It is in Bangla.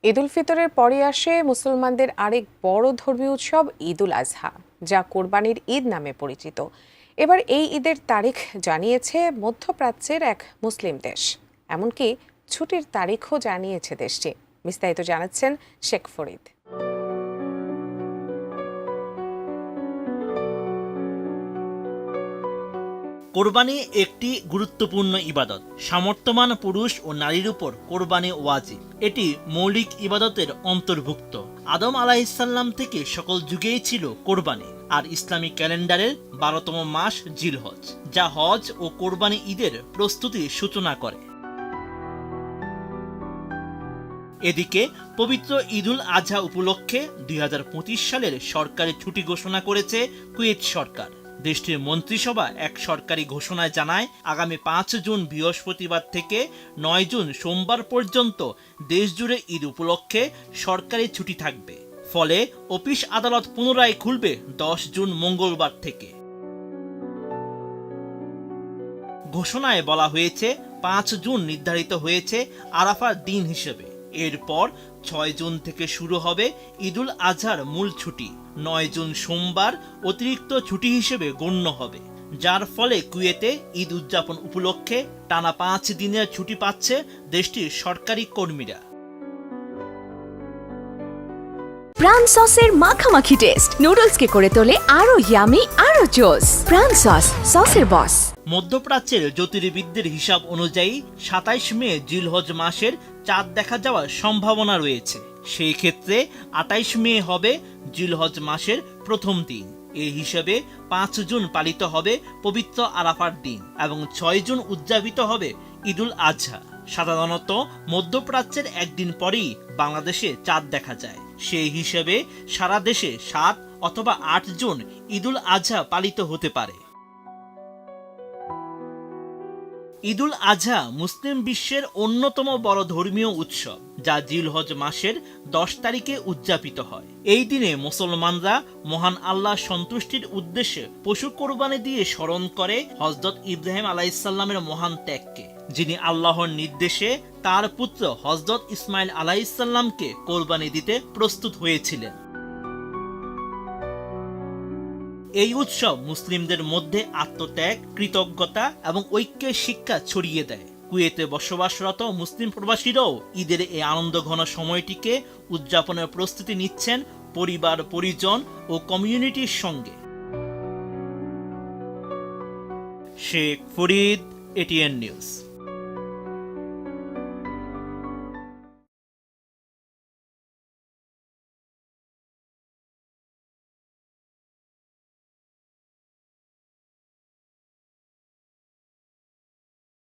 ঈদ উল ফিতরের পরে আসে মুসলমানদের আরেক বড় ধর্মীয় উৎসব ঈদ উল আজহা, যা কোরবানির ঈদ নামে পরিচিত। এবার এই ঈদের তারিখ জানিয়েছে মধ্যপ্রাচ্যের এক মুসলিম দেশ, এমনকি ছুটির তারিখও জানিয়েছে দেশটি। বিস্তারিত জানাচ্ছেন শেখ ফরিদ। কোরবানি একটি গুরুত্বপূর্ণ ইবাদত। সামর্থ্যবান পুরুষ ও নারীর উপর কোরবানি ওয়াজিব। এটি মৌলিক ইবাদতের অন্তর্ভুক্ত। আদম আলাইহিসসালাম থেকে সকল যুগেই ছিল কোরবানি, আর ইসলামিক ক্যালেন্ডারের 12তম মাস জিলহজ, যা হজ ও কোরবানি ঈদের প্রস্তুতির সূচনা করে। এদিকে পবিত্র ঈদ উল আজহা উপলক্ষে 2025 সালের সরকারি ছুটি ঘোষণা করেছে কুয়েত সরকার। দেশটির মন্ত্রিসভা এক সরকারি ঘোষণায় জানায়, আগামী 5 জুন বৃহস্পতিবার থেকে 9 জুন সোমবার পর্যন্ত দেশজুড়ে ঈদ উপলক্ষে সরকারি ছুটি থাকবে। ফলে অফিস আদালত পুনরায় খুলবে 10 জুন মঙ্গলবার থেকে। ঘোষণায় বলা হয়েছে, 5 জুন নির্ধারিত হয়েছে আরাফার দিন হিসেবে। এরপর 6 জুন থেকে শুরু হবে ঈদ উল আজহার মূল ছুটি। 9 জুন সোমবার অতিরিক্ত ছুটি হিসেবে গণ্য হবে, যার ফলে কুয়েতে ঈদ উদযাপন উপলক্ষে টানা 5 দিনের ছুটি পাচ্ছে দেশটির সরকারি কর্মীরা। প্রাণ সসের মাখামাখি টেস্ট নুডলসকে করে তোলে আরো ইয়ামি, আরো জোস। প্রাণ সস, সসের বস। মধ্যপ্রাচ্যের জ্যোতির্বিদদের হিসাব অনুযায়ী 27 মে জিলহজ মাসের চাঁদ দেখা যাওয়ার সম্ভাবনা রয়েছে। সেই ক্ষেত্রে 28 মে হবে জিলহজ মাসের প্রথম দিন। এই হিসেবে 5 জুন পালিত হবে পবিত্র আরাফার দিন এবং 6 জুন উদযাপিত হবে ঈদ উল আজহা। সাধারণত মধ্যপ্রাচ্যের একদিন পরেই বাংলাদেশে চাঁদ দেখা যায়। সেই হিসেবে সারা দেশে 7 অথবা 8 জুন ঈদ উল আজহা পালিত হতে পারে। ঈদ উল আজহা মুসলিম বিশ্বের অন্যতম বড় ধর্মীয় উৎসব, যা জিলহজ মাসের 10 তারিখে উদযাপিত হয়। এই দিনে মুসলমানরা মহান আল্লাহ সন্তুষ্টির উদ্দেশ্যে পশু কোরবানি দিয়ে স্মরণ করে হযরত ইব্রাহিম আলাইহিসসালামের মহান ত্যাগকে, যিনি আল্লাহর নির্দেশে তার পুত্র হযরত ইসমাইল আলাইহিসসালামকে কোরবানি দিতে প্রস্তুত হয়েছিলেন। এই উৎসব মুসলিমদের মধ্যে আত্মত্যাগ, কৃতজ্ঞতা এবং ঐক্যের শিক্ষা ছড়িয়ে দেয়। কুয়েতে বসবাসরত মুসলিম প্রবাসীরাও ঈদের এই আনন্দঘন সময়টিকে উদযাপনের প্রস্তুতি নিচ্ছেন পরিবার, পরিজন ও কমিউনিটির সঙ্গে। Sheikh Farid, ATN news.